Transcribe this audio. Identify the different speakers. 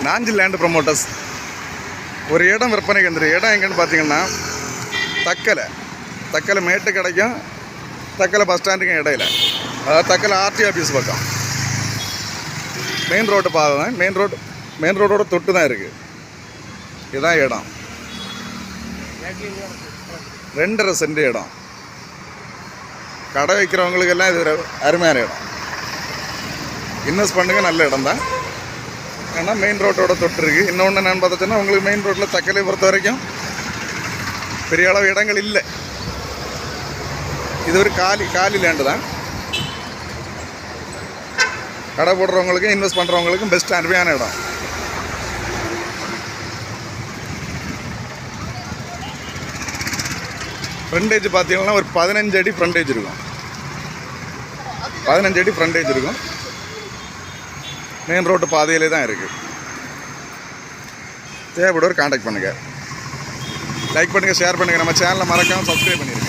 Speaker 1: Nanjil land promoters ஒரு இடம் விற்பனைக்கு வந்துரு. இடம் எங்கன்னு பார்த்தீங்கன்னா தக்கலை மேட்டு கிடைக்கும், தக்கலை பஸ் ஸ்டாண்டுக்கும் இடையில, அதாவது தக்கலை ஆர்டி ஆஃபீஸ் பக்கம். மெயின் ரோட்டு பாதை தான், மெயின் ரோடோட தொட்டு தான் இருக்குது. இதுதான் இடம். 2.5 சென்ட் இடம். கடை வைக்கிறவங்களுக்கெல்லாம் இது ஒரு அருமையான இடம். இன்வெஸ்ட் பண்ணுங்க, நல்ல இடம் தான். ஏன்னா மெயின் ரோட்டோட தொட்டு இருக்குது. இன்னொன்று என்னென்னு பார்த்துச்சுன்னா, உங்களுக்கு மெயின் ரோட்டில் தக்கலை பொறுத்த வரைக்கும் பெரிய அளவு இடங்கள் இல்லை. இது ஒரு காலி லேண்டு தான். கடை போடுறவங்களுக்கும் இன்வெஸ்ட் பண்ணுறவங்களுக்கும் பெஸ்ட் அருமையான இடம். ஃப்ரண்டேஜ் பார்த்தீங்கன்னா ஒரு 15 அடி ஃப்ரண்டேஜ் இருக்கும். 15 அடி ஃப்ரண்டேஜ் இருக்கும். மெயின் ரோட்டு பாதையிலே தான் இருக்குது. தேவைப்படுவோர் கான்டாக்ட் பண்ணுங்கள். லைக் பண்ணுங்கள், ஷேர் பண்ணுங்கள். நம்ம சேனலை மறக்காமல் சப்ஸ்கிரைப் பண்ணிடுங்க.